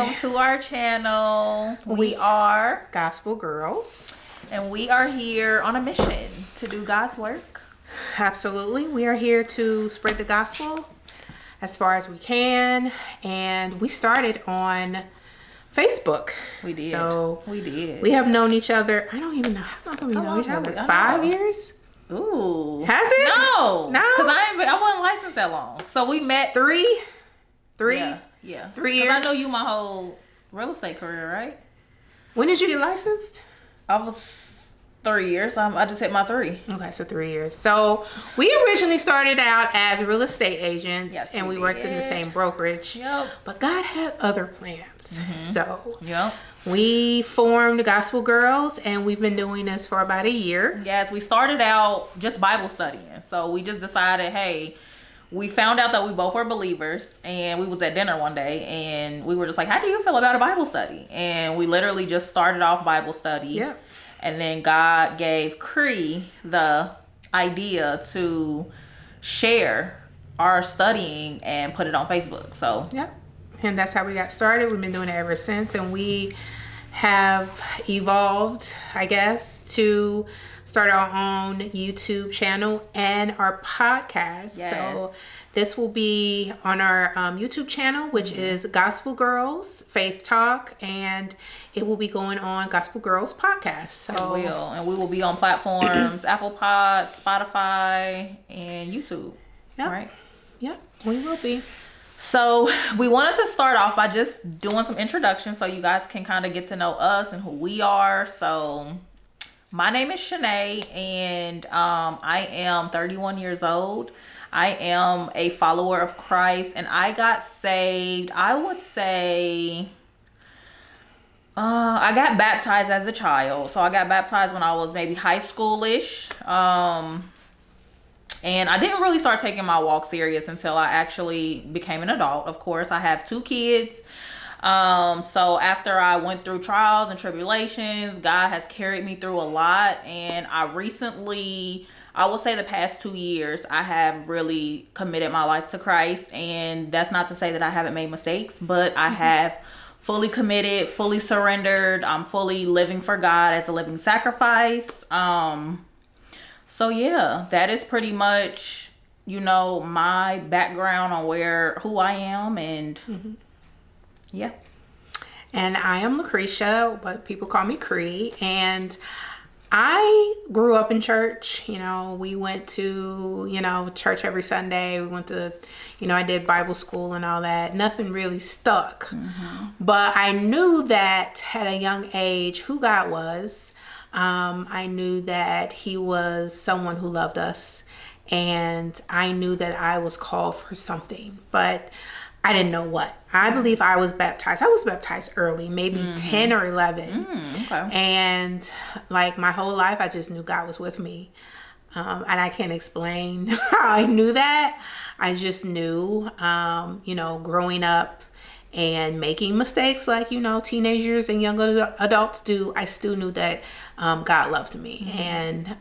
welcome to our channel. We are Gospel Girls. And we are here on a mission to do God's work. Absolutely. We are here to spread the gospel as far as we can. And we started on Facebook. We did. We have known each other. I don't even know. How long have we known each other? 5 years? Ooh. Has it? No. Because I wasn't licensed that long. So we met. Three? Yeah. 3 years? Because I know you my whole real estate career, right? When did you get licensed? I was 3 years. I just hit my 3. Okay, so 3 years. So we originally started out as real estate agents, and we worked in the same brokerage. Yep. But God had other plans. So yep. We formed Gospel Girls, and we've been doing this for about a year. Yes, we started out just Bible studying. So we just decided, hey, we found out that we both were believers, and we was at dinner one day, and we were just like, how do you feel about a Bible study? And we literally just started off Bible study. Yep. And then God gave Cree the idea to share our studying and put it on Facebook. So yep. And that's how we got started. We've been doing it ever since, and we have evolved, I guess, to start our own YouTube channel and our podcast. Yes. So this will be on our YouTube channel, which is Gospel Girls Faith Talk, and it will be going on Gospel Girls Podcast. So it will, and we will be on platforms Apple Pod, Spotify, and YouTube. Yep. Right? Yep, we will be. So we wanted to start off by just doing some introductions so you guys can kind of get to know us and who we are. So my name is Shanae, and I am 31 years old. I am a follower of Christ, and I got saved, I would say, I got baptized as a child. So I got baptized when I was maybe high schoolish. And I didn't really start taking my walk serious until I actually became an adult. Of course, I have 2 kids. So after I went through trials and tribulations, God has carried me through a lot. And I recently, I will say the past 2 years, I have really committed my life to Christ. And that's not to say that I haven't made mistakes, but I have fully committed, fully surrendered. I'm fully living for God as a living sacrifice. So yeah, that is pretty much, my background on who I am, and yeah. And I am Lucretia, but people call me Cree, and I grew up in church. We went to, church every Sunday. We went to, I did Bible school and all that. Nothing really stuck. But I knew that at a young age who God was. I knew that he was someone who loved us, and I knew that I was called for something, but I didn't know what. I believe I was baptized. I was baptized early, maybe 10 or 11. Okay. And like my whole life, I just knew God was with me. And I can't explain how I knew that. I just knew, growing up and making mistakes like, teenagers and young adults do, I still knew that God loved me. And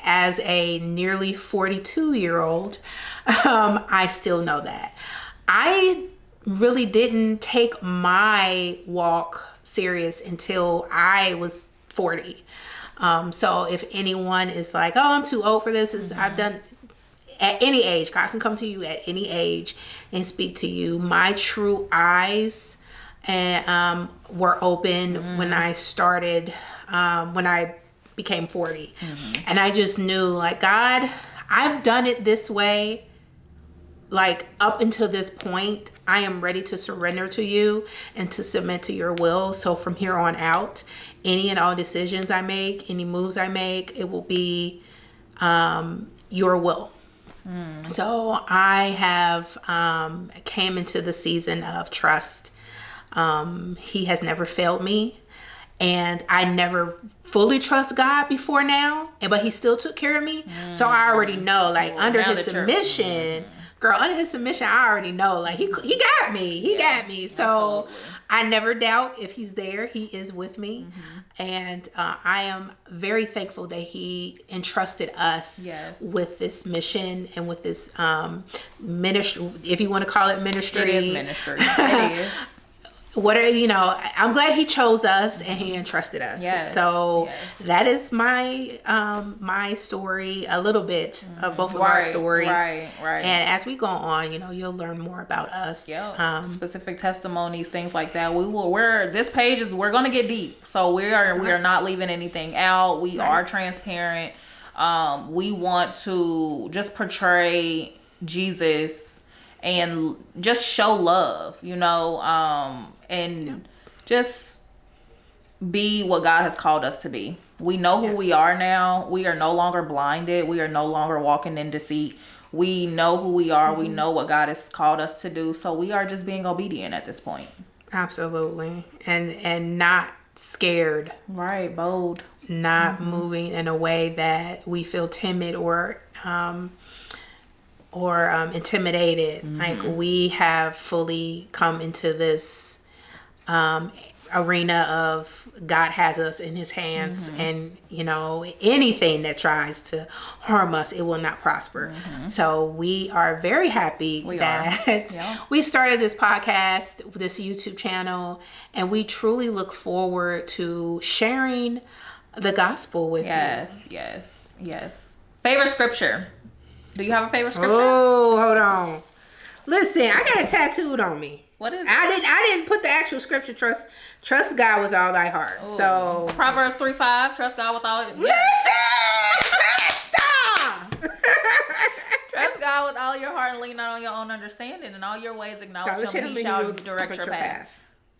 as a nearly 42-year-old, I still know that. I really didn't take my walk serious until I was 40. So if anyone is like, oh, I'm too old for this, I've done at any age. God can come to you at any age and speak to you. My true eyes were open when I started, when I became 40. And I just knew, like, God, I've done it this way. Like, up until this point, I am ready to surrender to you and to submit to your will. So from here on out, any and all decisions I make, any moves I make, it will be your will. So I have came into the season of trust. He has never failed me, and I never fully trust God before now, but he still took care of me. So I already know, like, under his submission, girl, under his submission, I already know, like, he got me. He got me. So absolutely. I never doubt if he's there. He is with me. And I am very thankful that he entrusted us with this mission and with this ministry, if you want to call it ministry. It is ministry. It is. what are, I'm glad he chose us and he entrusted us. Yes, So yes. that is my story, a little bit of both of our stories. Right. And as we go on, you'll learn more about us. Yep. Specific testimonies, things like that. We're gonna get deep. So we are not leaving anything out. We are transparent. We want to just portray Jesus and just show love, and just be what God has called us to be. We know who we are now. We are no longer blinded. We are no longer walking in deceit. We know who we are. We know what God has called us to do. So we are just being obedient at this point. Absolutely. And not scared. Right. Bold. Not moving in a way that we feel timid or intimidated. Like we have fully come into this arena of God has us in his hands, and anything that tries to harm us, it will not prosper. So we are very happy we started this podcast, this YouTube channel, and we truly look forward to sharing the gospel with you. Yes. Favorite scripture? Do you have a favorite scripture? Oh, hold on. Listen, I got it tattooed on me. What is it? I didn't put the actual scripture. Trust God with all thy heart. Ooh. So Proverbs 3:5. Trust God with all. Listen, stop. Trust God with all your heart and lean not on your own understanding. In all your ways acknowledge him, and he shall direct your path.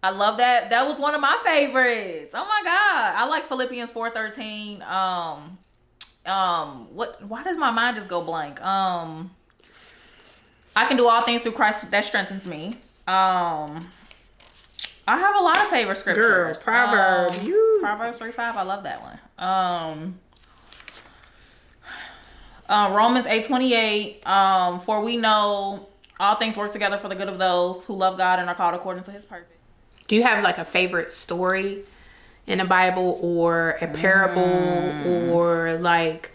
I love that. That was one of my favorites. Oh my God, I like Philippians 4:13. Why does my mind just go blank? I can do all things through Christ that strengthens me. I have a lot of favorite scriptures. Girl, Proverbs 3:5. I love that one. Romans 8:28. For we know all things work together for the good of those who love God and are called according to his purpose. Do you have like a favorite story in the Bible or a parable or like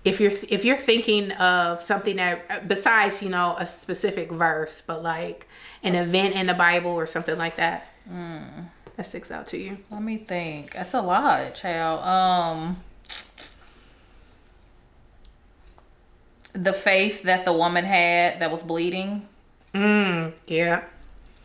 if you're thinking of something that besides a specific verse, but like an event in the Bible or something like that that sticks out to you? Let me think. That's a lot, child. The faith that the woman had that was bleeding. Yeah.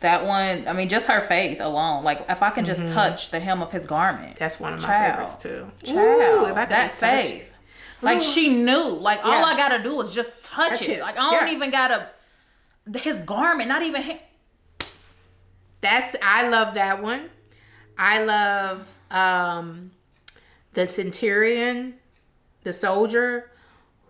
That one, I mean, just her faith alone. Like, if I can just touch the hem of his garment. That's one of my favorites, too. Child, if I that faith. Like, she knew. Like, all I got to do is just touch it. Like, I don't even got to... His garment, not even him. I love that one. I love the centurion, the soldier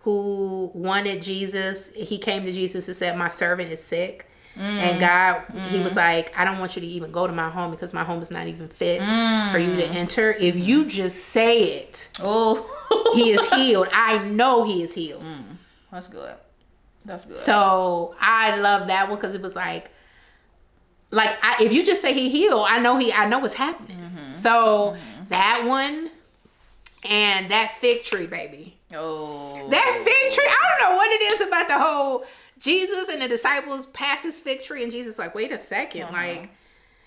who wanted Jesus. He came to Jesus and said, my servant is sick. And God, he was like, I don't want you to even go to my home because my home is not even fit for you to enter. If you just say it, he is healed. I know he is healed. That's good. So I love that one because it was like if you just say he healed, I know what's happening. So that one and that fig tree, baby. That fig tree. I don't know what it is about the whole Jesus and the disciples pass his fig tree, and Jesus like, wait a second. Like,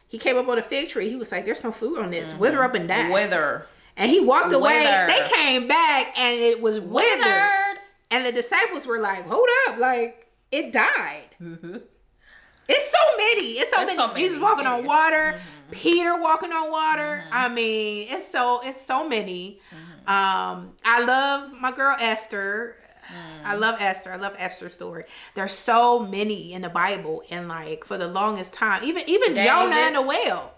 he came up on a fig tree. He was like, there's no food on this. Wither up and die. Wither. And he walked away. They came back, and it was withered. And the disciples were like, hold up. Like, it died. It's so many. It's so many. Jesus walking on water. Peter walking on water. I mean, it's so many. I love my girl Esther. I love Esther. I love Esther's story. There's so many in the Bible, and like for the longest time, even Jonah and the whale.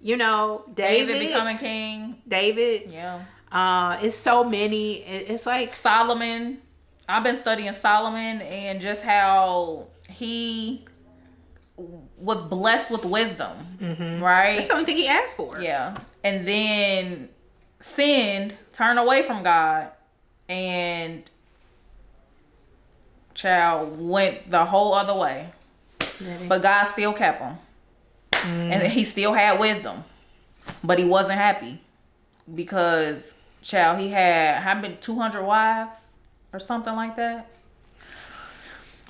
David becoming king. David. Yeah. It's so many. It's like Solomon. I've been studying Solomon and just how he was blessed with wisdom. Right. That's the only thing he asked for. Yeah. And then sinned, turned away from God, and child went the whole other way. But God still kept him. And he still had wisdom. But he wasn't happy. Because, child, he had, how many, 200 wives? Or something like that?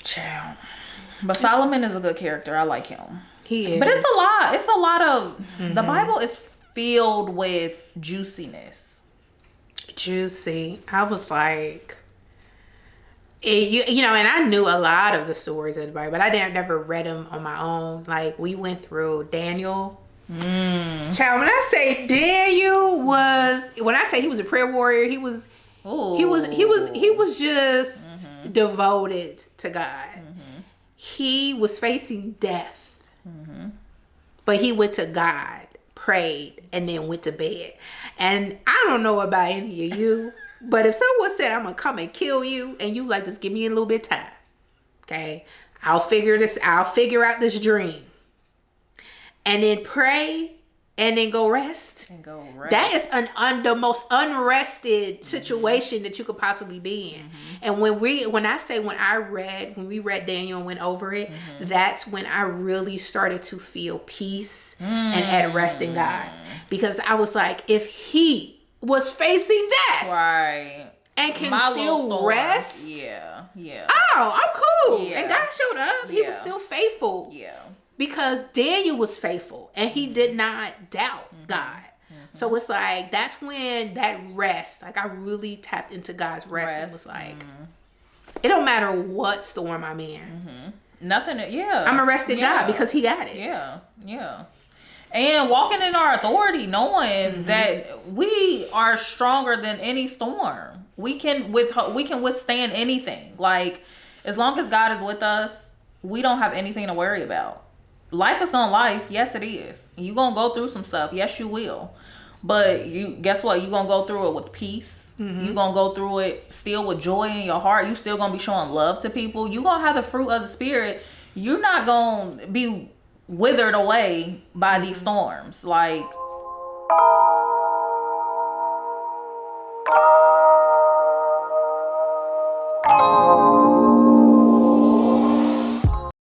Child. But Solomon is a good character. I like him. He is. But it's a lot. It's a lot of the Bible is filled with juiciness. Juicy. I was like, you know, and I knew a lot of the stories of the Bible, but I never read them on my own. Like, we went through Daniel. Child, when I say Daniel when I say he was a prayer warrior, he was just devoted to God. He was facing death, but he went to God, prayed, and then went to bed. And I don't know about any of you, but if someone said, I'm gonna come and kill you, and you like, just give me a little bit of time, okay, I'll figure out this dream, and then pray, and then go rest. That is the most unrested situation that you could possibly be in. And when we read Daniel and went over it, that's when I really started to feel peace and at rest in God. Because I was like, if he was facing death, right, and can still rest, yeah. Oh, I'm cool. Yeah. And God showed up. He was still faithful. Yeah. Because Daniel was faithful and he did not doubt God. So it's like, that's when that rest, like, I really tapped into God's rest. And was like, it don't matter what storm I'm in. Nothing. Yeah. I'm arrested God because he got it. Yeah. And walking in our authority, knowing that we are stronger than any storm. We can withstand anything. Like, as long as God is with us, we don't have anything to worry about. Life is gonna life. Yes, it is. You're gonna go through some stuff. Yes, you will. But guess what? You're gonna go through it with peace. You're gonna go through it still with joy in your heart. You still gonna be showing love to people. You're gonna have the fruit of the Spirit. You're not gonna be withered away by these storms. Like,